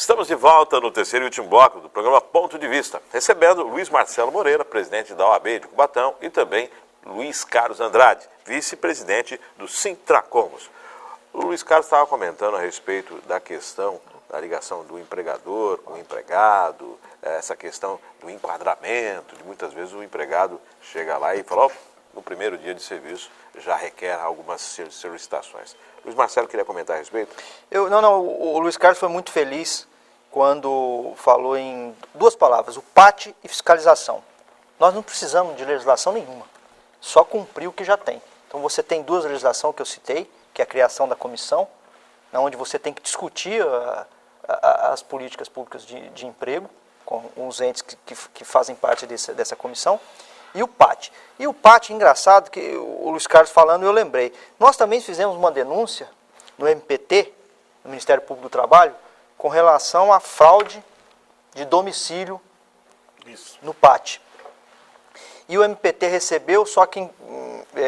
Estamos de volta no terceiro e último bloco do programa Ponto de Vista, recebendo Luiz Marcelo Moreira, presidente da OAB de Cubatão, e também Luiz Carlos Andrade, vice-presidente do Sintracomos. O Luiz Carlos estava comentando a respeito da questão da ligação do empregador com o empregado, essa questão do enquadramento, de muitas vezes o empregado chega lá e fala, no primeiro dia de serviço já requer algumas solicitações. Luiz Marcelo queria comentar a respeito? O Luiz Carlos foi muito feliz quando falou em duas palavras, o PAT e fiscalização. Nós não precisamos de legislação nenhuma, só cumprir o que já tem. Então você tem duas legislações que eu citei, que é a criação da comissão, onde você tem que discutir as políticas públicas de emprego com os entes que fazem parte dessa comissão, e o PAT. E o PAT, engraçado, que o Luiz Carlos falando, eu lembrei, nós também fizemos uma denúncia no MPT, no Ministério Público do Trabalho, com relação à fraude de domicílio no PAT. E o MPT recebeu, só que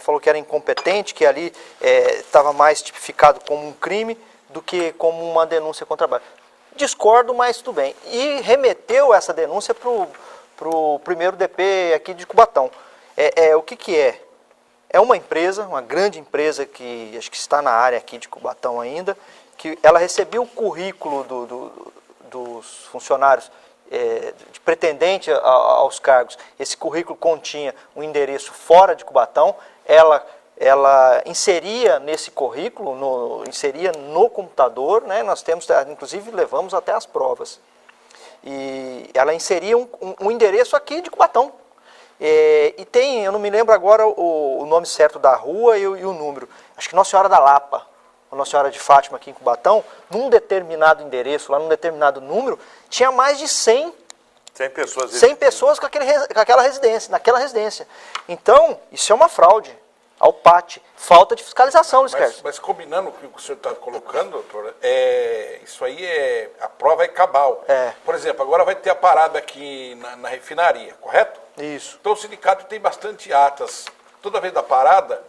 falou que era incompetente, que ali estava mais tipificado como um crime do que como uma denúncia contra o trabalho. Discordo, mas tudo bem. E remeteu essa denúncia para o primeiro DP aqui de Cubatão. O que é? É uma empresa, uma grande empresa que acho que está na área aqui de Cubatão ainda, que ela recebeu o currículo dos funcionários de pretendente aos cargos. Esse currículo continha um endereço fora de Cubatão, ela inseria nesse currículo, inseria no computador, né? Nós temos, inclusive levamos até as provas. E ela inseria um endereço aqui de Cubatão. E tem, eu não me lembro agora o nome certo da rua e o número. Acho que Nossa Senhora da Lapa, ou Nossa Senhora de Fátima aqui em Cubatão, num determinado endereço, lá num determinado número, tinha mais de 100 pessoas com aquela residência, naquela residência. Então, isso é uma fraude ao PAT. Falta de fiscalização, Luiz Carlos. Mas combinando com o que o senhor está colocando, doutor, isso aí a prova é cabal. Por exemplo, agora vai ter a parada aqui na refinaria, correto? Isso. Então o sindicato tem bastante atas. Toda vez da parada,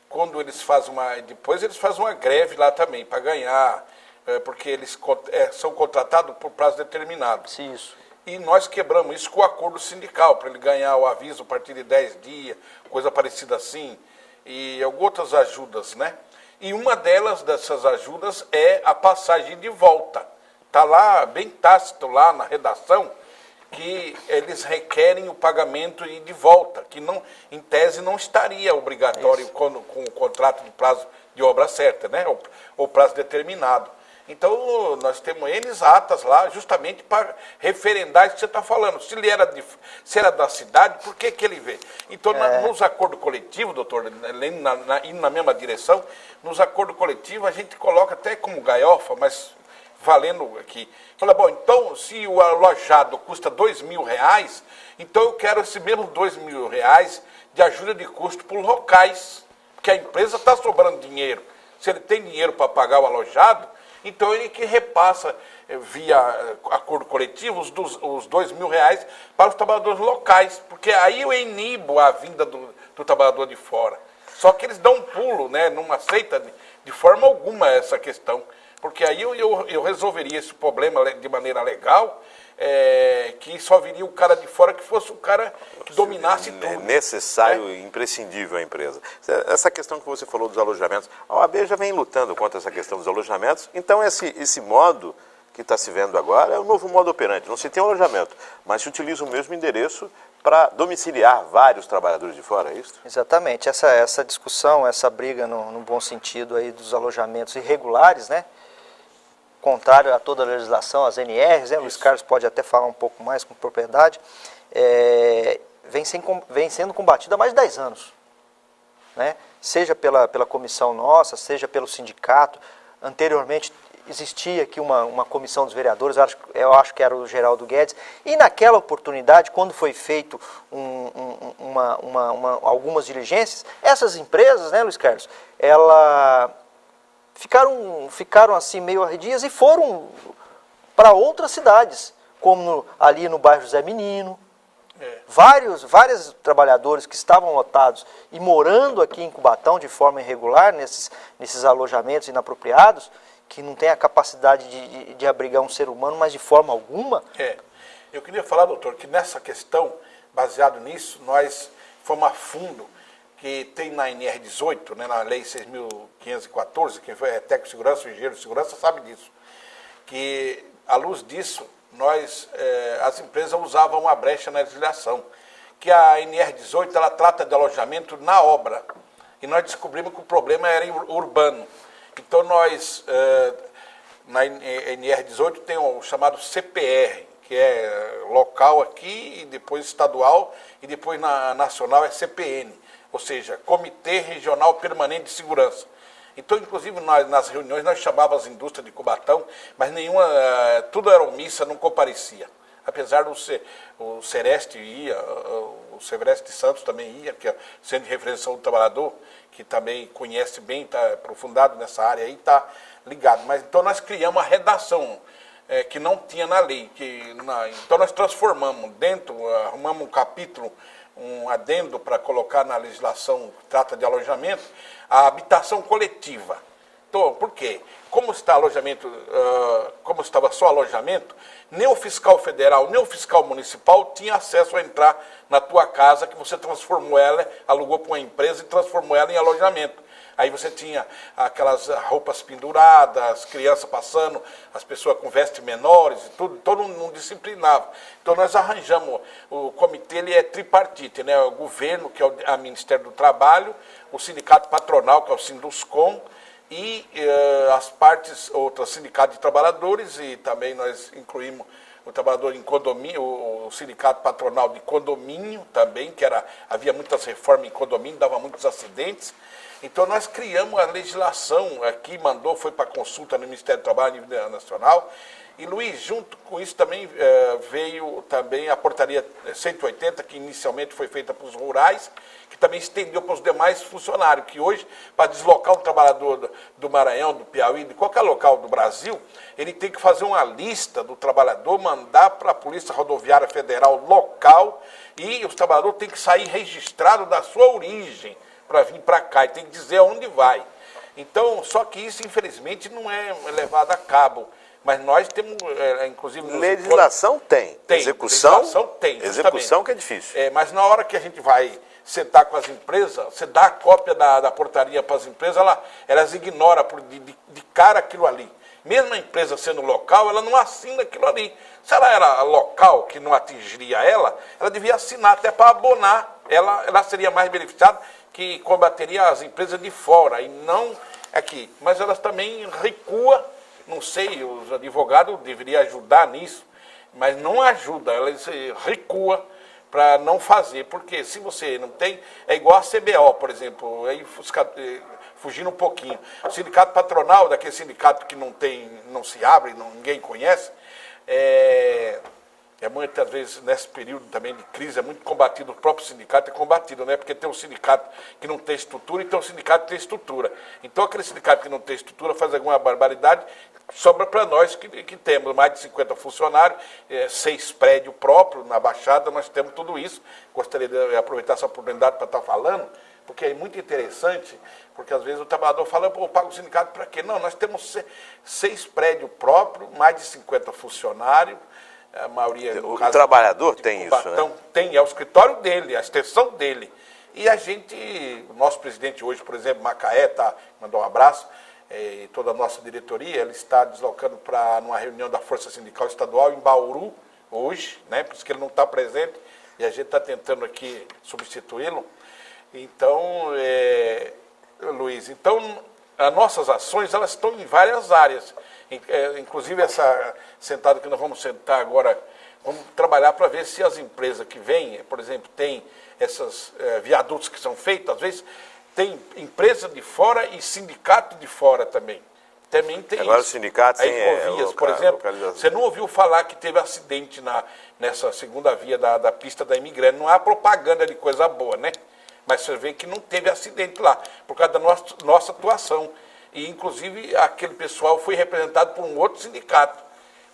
quando eles fazem depois eles fazem uma greve lá também, para ganhar, porque eles são contratados por prazo determinado. Isso. E nós quebramos isso com o acordo sindical, para ele ganhar o aviso a partir de 10 dias, coisa parecida assim. E outras ajudas, né? E uma dessas ajudas é a passagem de volta. Está lá, bem tácito lá na redação, que eles requerem o pagamento de volta, que não, em tese não estaria obrigatório com o contrato de prazo de obra certa, né? Ou prazo determinado. Então, nós temos N atas lá, justamente para referendar isso que você está falando. Se ele era da cidade, por que ele veio? Então, nos acordos coletivos, doutor, indo na mesma direção, nos acordos coletivos a gente coloca até como gaiofa, mas valendo aqui. Fala, bom, então, se o alojado custa R$2.000, então eu quero esse mesmo R$2.000 de ajuda de custo para os locais, porque a empresa está sobrando dinheiro. Se ele tem dinheiro para pagar o alojado, então ele que repassa via acordo coletivo os R$2.000 para os trabalhadores locais, porque aí eu inibo a vinda do trabalhador de fora. Só que eles dão um pulo, né, não aceita de forma alguma essa questão, porque aí eu resolveria esse problema de maneira legal, que só viria o cara de fora que fosse o cara que dominasse tudo. É necessário e imprescindível a empresa. Essa questão que você falou dos alojamentos, a OAB já vem lutando contra essa questão dos alojamentos, então esse modo que está se vendo agora é o novo modo operante. Não se tem alojamento, mas se utiliza o mesmo endereço para domiciliar vários trabalhadores de fora, é isso? Exatamente. Essa discussão, essa briga no bom sentido aí dos alojamentos irregulares, né? Contrário a toda a legislação, as NRs, né? Luiz Carlos pode até falar um pouco mais com propriedade, vem sendo combatida há mais de 10 anos. Né? Seja pela comissão nossa, seja pelo sindicato. Anteriormente existia aqui uma comissão dos vereadores, eu acho que era o Geraldo Guedes, e naquela oportunidade, quando foi feito algumas diligências, essas empresas, né, Luiz Carlos, ficaram assim meio arredias e foram para outras cidades, como ali no bairro José Menino. Vários trabalhadores que estavam lotados e morando aqui em Cubatão de forma irregular, nesses alojamentos inapropriados, que não tem a capacidade de abrigar um ser humano, mas de forma alguma? Eu queria falar, doutor, que nessa questão, baseado nisso, nós fomos a fundo, que tem na NR18, né, na Lei 6.514, quem foi técnico de segurança, o engenheiro de segurança, sabe disso, que, à luz disso, as empresas usavam uma brecha na legislação, que a NR18 ela trata de alojamento na obra, e nós descobrimos que o problema era urbano. Então, na NR18 tem o chamado CPR, que é local aqui, e depois estadual, e depois na nacional é CPN, ou seja, Comitê Regional Permanente de Segurança. Então, inclusive, nas reuniões, nós chamávamos as indústrias de Cubatão, mas tudo era omissa, não comparecia. Apesar do o Sereste ia, o Severeste Santos também ia, que é o Centro de Referência do Trabalhador, que também conhece bem, está aprofundado nessa área aí, está ligado. Mas então nós criamos a redação, que não tinha na lei. Então nós transformamos arrumamos um capítulo, um adendo para colocar na legislação que trata de alojamento, a habitação coletiva. Então, por quê? Como estava só alojamento, nem o fiscal federal, nem o fiscal municipal tinha acesso a entrar na tua casa, que você transformou ela, alugou para uma empresa e transformou ela em alojamento. Aí você tinha aquelas roupas penduradas, as crianças passando, as pessoas com vestes menores, e tudo, todo mundo disciplinava. Então nós arranjamos, o comitê ele é tripartite, né? O governo, que é o Ministério do Trabalho, o sindicato patronal, que é o Sinduscom, e as partes, outras sindicatos de trabalhadores, e também nós incluímos o trabalhador em condomínio, o sindicato patronal de condomínio também, havia muitas reformas em condomínio, dava muitos acidentes. Então nós criamos a legislação aqui, foi para consulta no Ministério do Trabalho a nível nacional, e Luiz, junto com isso também veio também a portaria 180, que inicialmente foi feita para os rurais, que também estendeu para os demais funcionários, que hoje, para deslocar um trabalhador do Maranhão, do Piauí, de qualquer local do Brasil, ele tem que fazer uma lista do trabalhador, mandar para a Polícia Rodoviária Federal local, e os trabalhadores têm que sair registrado da sua origem para vir para cá, e tem que dizer aonde vai. Então, só que isso, infelizmente, não é levado a cabo. Mas nós temos, inclusive... Legislação tem. Execução tem, execução que é difícil. Mas na hora que a gente vai sentar com as empresas, você dá a cópia da portaria para as empresas, elas ignoram de cara aquilo ali. Mesmo a empresa sendo local, ela não assina aquilo ali. Se ela era local, que não atingiria ela devia assinar até para abonar. Ela seria mais beneficiada, que combateria as empresas de fora, e não aqui. Mas elas também recuam. Não sei, os advogados deveriam ajudar nisso, mas não ajuda, ela se recua para não fazer, porque se você não tem, é igual a CBO, por exemplo, aí fugindo um pouquinho, o sindicato patronal, daquele sindicato que não se abre, ninguém conhece, muitas vezes, nesse período também de crise, é muito combatido, o próprio sindicato é combatido, né? Porque tem um sindicato que não tem estrutura e tem um sindicato que tem estrutura. Então, aquele sindicato que não tem estrutura faz alguma barbaridade, sobra para nós que temos mais de 50 funcionários, 6 prédios próprios na Baixada, nós temos tudo isso. Gostaria de aproveitar essa oportunidade para estar falando, porque é muito interessante, porque às vezes o trabalhador fala, eu pago o sindicato para quê? Não, nós temos 6 prédios próprios, mais de 50 funcionários, a maioria, o trabalhador tem isso, né? Tem, é o escritório dele, a extensão dele. E o nosso presidente hoje, por exemplo, Macaé, mandou um abraço, e toda a nossa diretoria, ele está deslocando para numa reunião da Força Sindical Estadual em Bauru, hoje, né? Por isso que ele não está presente, e a gente está tentando aqui substituí-lo. Então, Luiz, as nossas ações, elas estão em várias áreas. Inclusive, essa sentada que nós vamos sentar agora, vamos trabalhar para ver se as empresas que vêm, por exemplo, tem esses viadutos que são feitos, às vezes tem empresa de fora e sindicato de fora também. Também tem agora isso. Os sindicatos têm por exemplo, você não ouviu falar que teve acidente nessa segunda via da pista da Imigrante. Não há propaganda de coisa boa, né? Mas você vê que não teve acidente lá, por causa da nossa atuação. E, inclusive, aquele pessoal foi representado por um outro sindicato.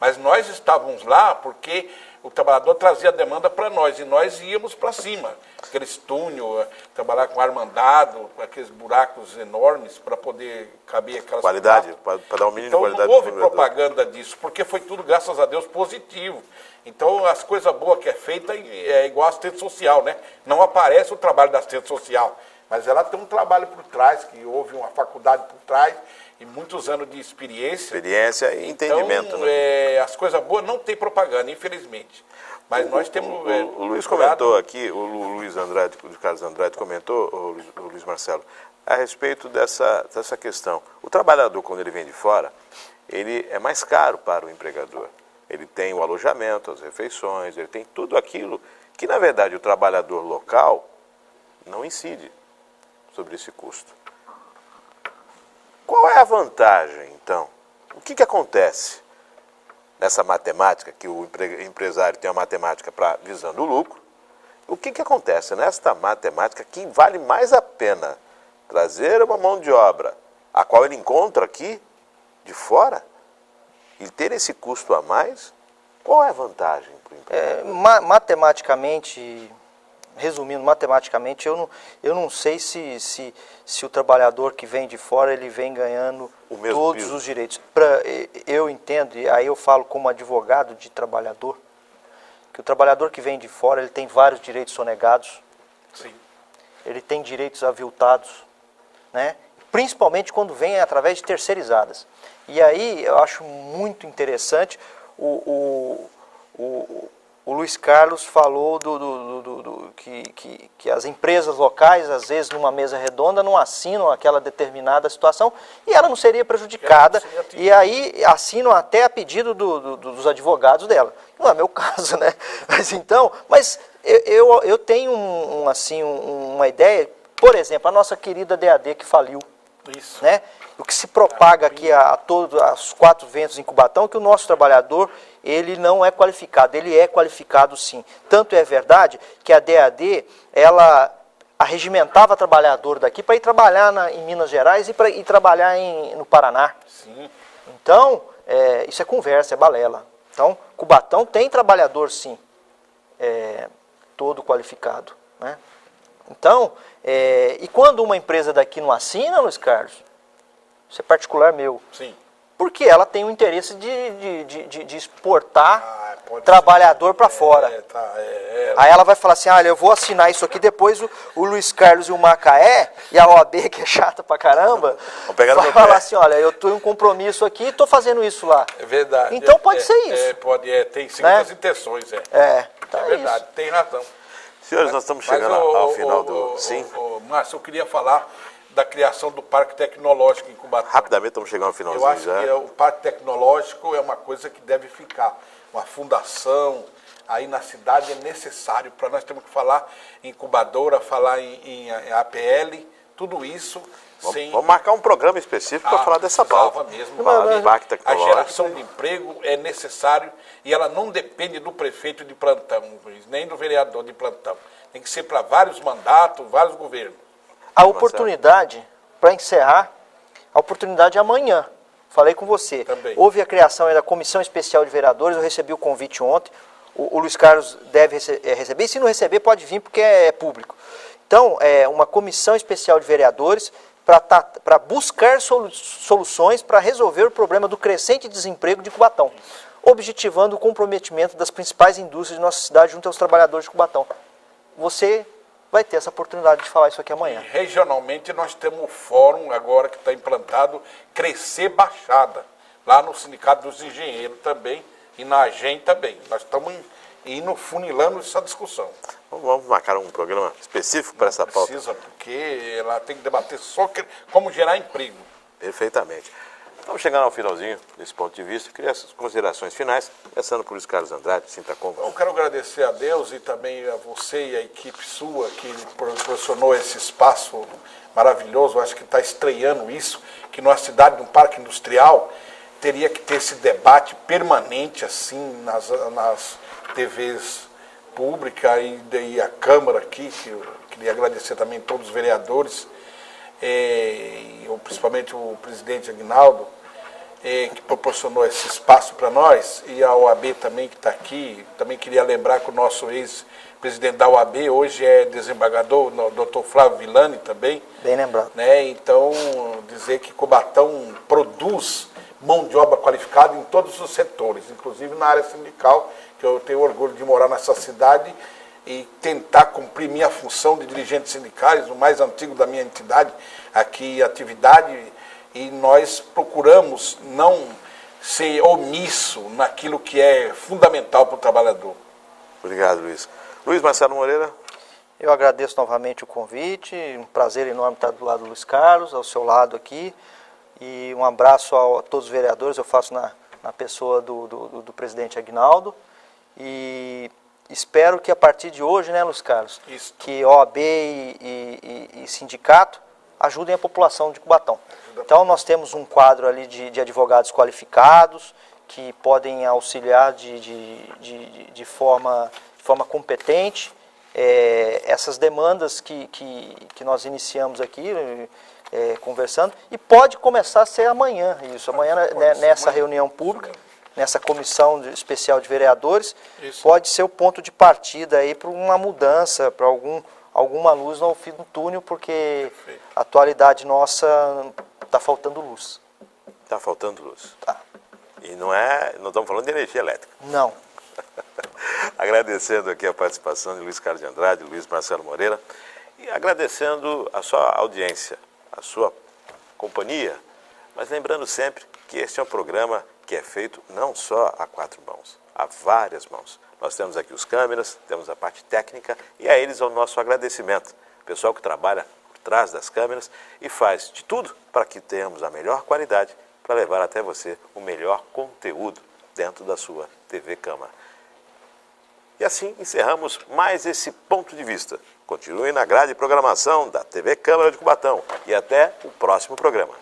Mas nós estávamos lá porque o trabalhador trazia a demanda para nós e nós íamos para cima. Aqueles túnel, trabalhar com armandado, aqueles buracos enormes para poder caber aquelas... Qualidade, para dar um mínimo então, de qualidade. Não houve propaganda disso, porque foi tudo, graças a Deus, positivo. Então, as coisas boas que é feita é igual a assistente social, né? Não aparece o trabalho da assistente social, mas ela tem um trabalho por trás, que houve uma faculdade por trás e muitos anos de experiência. Experiência e entendimento, então, né? As coisas boas não tem propaganda, infelizmente. Mas nós temos... O Luiz comentou aqui, o Luiz Andrade, o Carlos Andrade comentou, o Luiz Marcelo, a respeito dessa questão. O trabalhador, quando ele vem de fora, ele é mais caro para o empregador. Ele tem o alojamento, as refeições, ele tem tudo aquilo que, na verdade, o trabalhador local não incide sobre esse custo. Qual é a vantagem, então? O que acontece nessa matemática, que o empresário tem uma matemática visando o lucro? O que acontece nesta matemática que vale mais a pena trazer uma mão de obra, a qual ele encontra aqui, de fora, e ter esse custo a mais? Qual é a vantagem para o empregador? Matematicamente, resumindo, matematicamente, eu não sei se o trabalhador que vem de fora, ele vem ganhando todos os direitos. Eu entendo, e aí eu falo como advogado de trabalhador, que o trabalhador que vem de fora, ele tem vários direitos sonegados. Sim. Ele tem direitos aviltados, né? Principalmente quando vem através de terceirizadas. E aí eu acho muito interessante, o Luiz Carlos falou que as empresas locais, às vezes, numa mesa redonda, não assinam aquela determinada situação e ela não seria prejudicada. E aí assinam até a pedido dos advogados dela. Não é meu caso, né? Mas eu tenho uma ideia, por exemplo, a nossa querida DAD que faliu. Isso. Né? O que se propaga aqui aos quatro ventos em Cubatão, que o nosso trabalhador, ele não é qualificado, ele é qualificado sim. Tanto é verdade que a DAD, ela arregimentava trabalhador daqui para ir trabalhar em Minas Gerais e para ir trabalhar no Paraná. Sim. Então, isso é conversa, é balela. Então, Cubatão tem trabalhador sim, todo qualificado, né? Então, e quando uma empresa daqui não assina, Luiz Carlos, isso é particular meu. Sim. Porque ela tem o interesse de exportar trabalhador para fora. Aí ela vai falar assim, olha, eu vou assinar isso aqui, depois o Luiz Carlos e o Macaé, e a OAB, que é chata pra caramba, vai falar assim, olha, eu estou em um compromisso aqui e estou fazendo isso lá. É verdade. Então pode ser isso. Tem segundas intenções, é verdade, tem razão. Senhores, nós estamos chegando ao final do... Sim? Márcio, eu queria falar da criação do Parque Tecnológico em Cubatão. Rapidamente, estamos chegando ao finalzinho já. Eu acho já. que o Parque Tecnológico é uma coisa que deve ficar. Uma fundação aí na cidade é necessário. Para nós temos que falar em incubadora, falar em APL, tudo isso... Vamos marcar um programa específico para falar dessa pauta. Mesmo. Falar do Parque A Tecnológico. geração de emprego é necessário e ela não depende do prefeito de plantão, nem do vereador de plantão. Tem que ser para vários mandatos, vários governos. A oportunidade, para encerrar, a oportunidade é amanhã. Falei com você. Também. Houve a criação da Comissão Especial de Vereadores, eu recebi o convite ontem. O Luiz Carlos deve receber, e se não receber pode vir porque é público. Então, é uma Comissão Especial de Vereadores para buscar soluções para resolver o problema do crescente desemprego de Cubatão, objetivando o comprometimento das principais indústrias de nossa cidade junto aos trabalhadores de Cubatão. Você vai ter essa oportunidade de falar isso aqui amanhã. E regionalmente nós temos o fórum agora que está implantado Crescer Baixada, lá no Sindicato dos Engenheiros também e na AGEM também. Nós estamos indo funilando essa discussão. Vamos marcar um programa específico para essa pauta. Precisa, porque ela tem que debater só como gerar emprego. Perfeitamente. Estamos chegando ao finalzinho desse ponto de vista. Eu queria as considerações finais, começando por Luiz Carlos Andrade, Sintracom. Eu quero agradecer a Deus e também a você e a equipe sua que proporcionou esse espaço maravilhoso. Eu acho que está estreando isso, que numa cidade de um parque industrial teria que ter esse debate permanente assim nas TVs públicas e a Câmara aqui, que eu queria agradecer também a todos os vereadores, principalmente o presidente Aguinaldo, que proporcionou esse espaço para nós, e a OAB também que está aqui. Também queria lembrar que o nosso ex-presidente da OAB hoje é desembargador, o Dr. Flávio Villani também. Bem lembrado. Né? Então, dizer que Cubatão produz mão de obra qualificada em todos os setores, inclusive na área sindical, que eu tenho orgulho de morar nessa cidade e tentar cumprir minha função de dirigente sindicais, o mais antigo da minha entidade aqui em atividade, e nós procuramos não ser omisso naquilo que é fundamental para o trabalhador. Obrigado, Luiz. Luiz Marcelo Moreira. Eu agradeço novamente o convite, um prazer enorme estar do lado do Luiz Carlos, ao seu lado aqui, e um abraço a todos os vereadores, eu faço na pessoa do presidente Aguinaldo, e espero que a partir de hoje, né, Luiz Carlos, Isso. que OAB e sindicato ajudem a população de Cubatão. Então nós temos um quadro ali de advogados qualificados, que podem auxiliar de forma competente, essas demandas que nós iniciamos aqui, conversando, e pode começar a ser amanhã, isso, amanhã nessa reunião pública, nessa comissão especial de vereadores, isso. Pode ser o ponto de partida aí para uma mudança, para alguma luz no fim do túnel, porque a atualidade nossa está faltando luz. Está faltando luz. Tá. E não estamos falando de energia elétrica. Não. Agradecendo aqui a participação de Luiz Carlos de Andrade, Luiz Marcelo Moreira, e agradecendo a sua audiência, a sua companhia, mas lembrando sempre que este é um programa que é feito não só a 4 mãos, a várias mãos. Nós temos aqui os câmeras, temos a parte técnica, e a eles é o nosso agradecimento. O pessoal que trabalha por trás das câmeras e faz de tudo para que tenhamos a melhor qualidade para levar até você o melhor conteúdo dentro da sua TV Câmara. E assim encerramos mais esse ponto de vista. Continue na grade de programação da TV Câmara de Cubatão e até o próximo programa.